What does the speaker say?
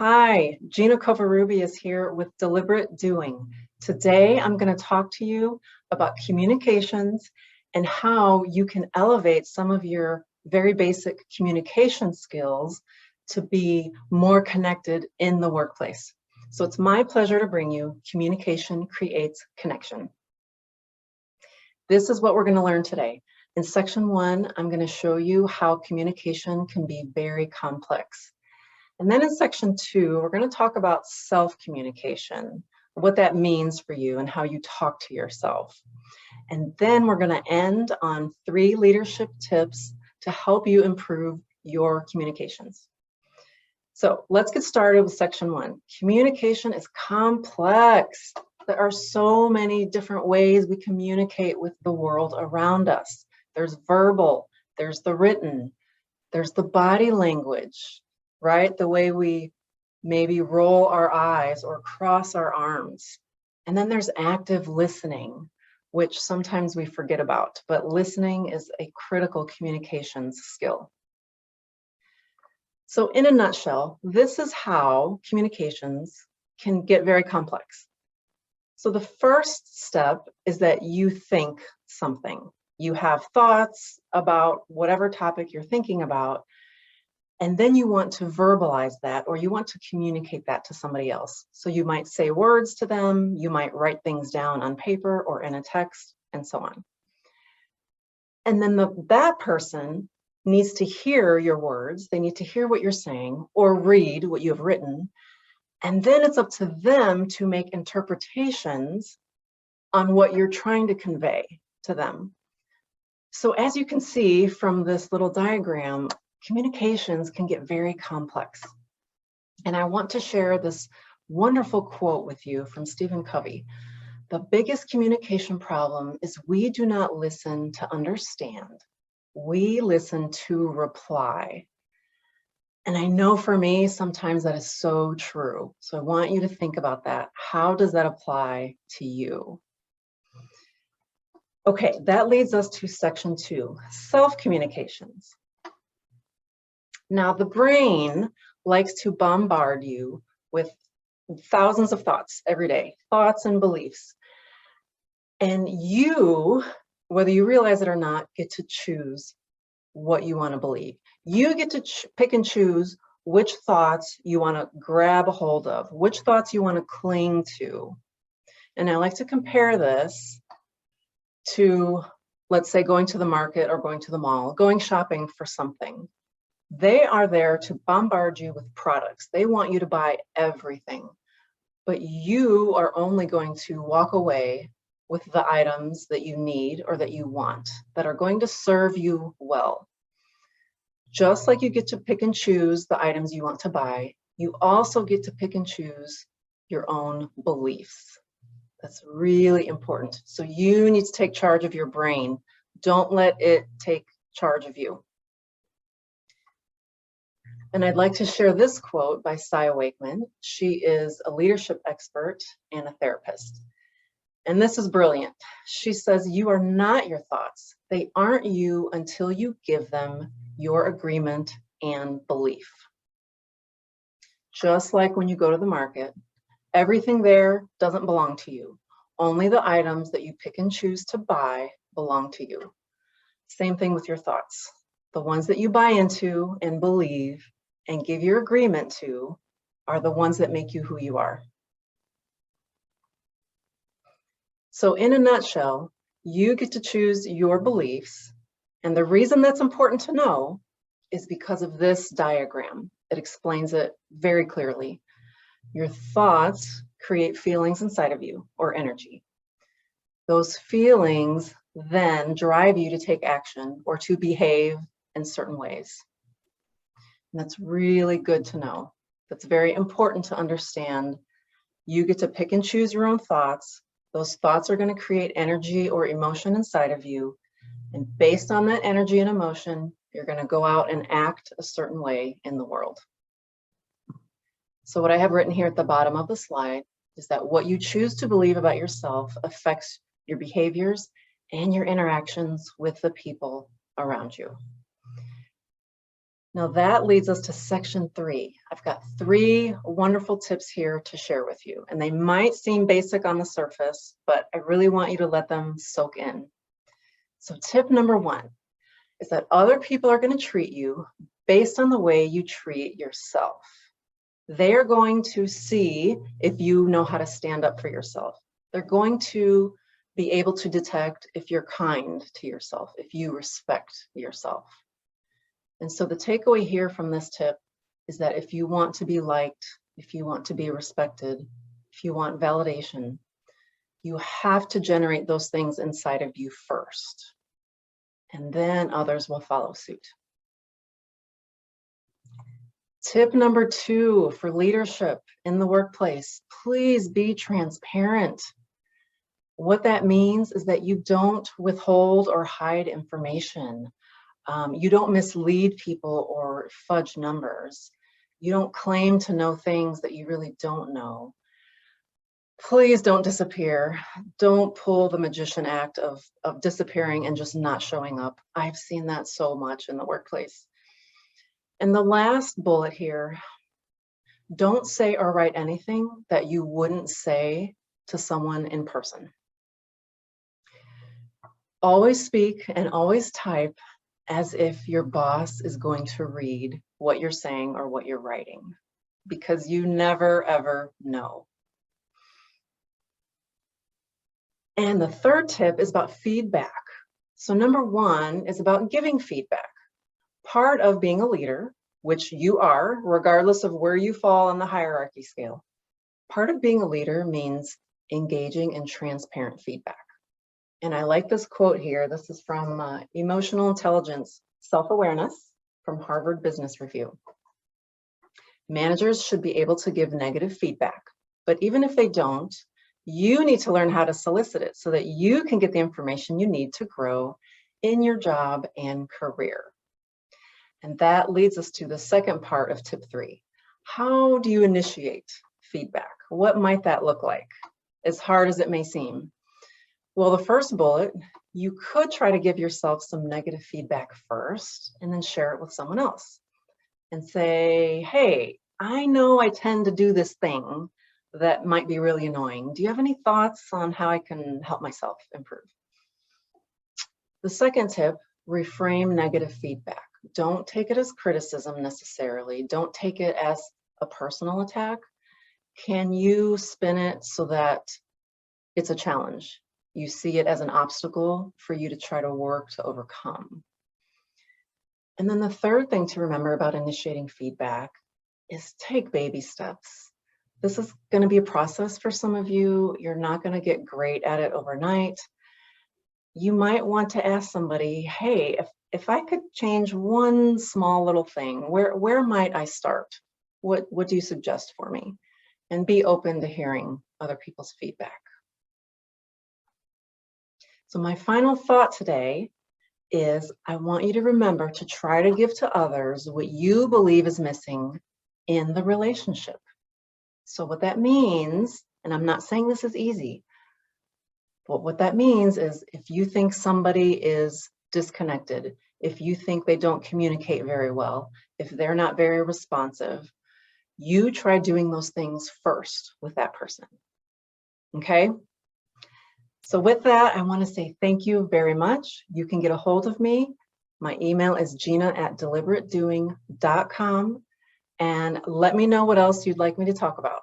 Hi, Gina Kovaruby is here with Deliberate Doing. Today, I'm going to talk to you about communications and how you can elevate some of your very basic communication skills to be more connected in the workplace. So it's my pleasure to bring you Communication Creates Connection. This is what we're going to learn today. In section 1, I'm going to show you how communication can be very complex. And then in section 2, we're going to talk about self-communication, what that means for you and how you talk to yourself. And then we're going to end on 3 leadership tips to help you improve your communications. So let's get started with section 1. Communication is complex. There are so many different ways we communicate with the world around us. There's verbal, there's the written, there's the body language, right? The way we maybe roll our eyes or cross our arms. And then there's active listening, which sometimes we forget about, but listening is a critical communications skill. So in a nutshell, this is how communications can get very complex. So the first step is that you think something. You have thoughts about whatever topic you're thinking about, and then you want to verbalize that, or you want to communicate that to somebody else. So you might say words to them, you might write things down on paper or in a text, and so on. And then that person needs to hear your words, they need to hear what you're saying, or read what you have written, and then it's up to them to make interpretations on what you're trying to convey to them. So as you can see from this little diagram, communications can get very complex. And I want to share this wonderful quote with you from Stephen Covey. The biggest communication problem is we do not listen to understand. We listen to reply. And I know for me, sometimes that is so true. So I want you to think about that. How does that apply to you? Okay, that leads us to section 2, self-communications. Now, the brain likes to bombard you with thousands of thoughts every day, thoughts and beliefs. And you, whether you realize it or not, get to choose what you want to believe. You get to pick and choose which thoughts you want to grab a hold of, which thoughts you want to cling to. And I like to compare this to, let's say, going to the market or going to the mall, going shopping for something. They are there to bombard you with products. They want you to buy everything, but you are only going to walk away with the items that you need or that you want, that are going to serve you well. Just like you get to pick and choose the items you want to buy, you also get to pick and choose your own beliefs. That's really important. So you need to take charge of your brain. Don't let it take charge of you. And I'd like to share this quote by Cy Wakeman. She is a leadership expert and a therapist. And this is brilliant. She says, "You are not your thoughts. They aren't you until you give them your agreement and belief." Just like when you go to the market, everything there doesn't belong to you. Only the items that you pick and choose to buy belong to you. Same thing with your thoughts. The ones that you buy into and believe and give your agreement to are the ones that make you who you are. So in a nutshell, you get to choose your beliefs. And the reason that's important to know is because of this diagram. It explains it very clearly. Your thoughts create feelings inside of you, or energy. Those feelings then drive you to take action or to behave in certain ways. And that's really good to know. That's very important to understand. You get to pick and choose your own thoughts. Those thoughts are going to create energy or emotion inside of you. And based on that energy and emotion, you're going to go out and act a certain way in the world. So what I have written here at the bottom of the slide is that what you choose to believe about yourself affects your behaviors and your interactions with the people around you. Now that leads us to section 3. I've got 3 wonderful tips here to share with you, and they might seem basic on the surface, but I really want you to let them soak in. So tip number 1 is that other people are going to treat you based on the way you treat yourself. They are going to see if you know how to stand up for yourself. They're going to be able to detect if you're kind to yourself, if you respect yourself. And so the takeaway here from this tip is that if you want to be liked, if you want to be respected, if you want validation, you have to generate those things inside of you first, and then others will follow suit. Tip number 2 for leadership in the workplace, please be transparent. What that means is that you don't withhold or hide information. You don't mislead people or fudge numbers. You don't claim to know things that you really don't know. Please don't disappear. Don't pull the magician act of disappearing and just not showing up. I've seen that so much in the workplace. And the last bullet here, don't say or write anything that you wouldn't say to someone in person. Always speak and always type as if your boss is going to read what you're saying or what you're writing, because you never, ever know. And the third tip is about feedback. So number 1 is about giving feedback. Part of being a leader, which you are, regardless of where you fall on the hierarchy scale, part of being a leader means engaging in transparent feedback. And I like this quote here. This is from Emotional Intelligence, Self-Awareness from Harvard Business Review. Managers should be able to give negative feedback, but even if they don't, you need to learn how to solicit it so that you can get the information you need to grow in your job and career. And that leads us to the second part of tip 3. How do you initiate feedback? What might that look like? As hard as it may seem. Well, the first bullet, you could try to give yourself some negative feedback first and then share it with someone else and say, hey, I know I tend to do this thing that might be really annoying. Do you have any thoughts on how I can help myself improve? The second tip, reframe negative feedback. Don't take it as criticism necessarily. Don't take it as a personal attack. Can you spin it so that it's a challenge? You see it as an obstacle for you to try to work to overcome. And then the third thing to remember about initiating feedback is take baby steps. This is going to be a process for some of you. You're not going to get great at it overnight. You might want to ask somebody, hey, if I could change one small little thing, where might I start? What do you suggest for me? And be open to hearing other people's feedback. So my final thought today is I want you to remember to try to give to others what you believe is missing in the relationship. So what that means, and I'm not saying this is easy, but what that means is if you think somebody is disconnected, if you think they don't communicate very well, if they're not very responsive, you try doing those things first with that person. Okay? So with that, I want to say thank you very much. You can get a hold of me. My email is gina@deliberatedoing.com, and let me know what else you'd like me to talk about.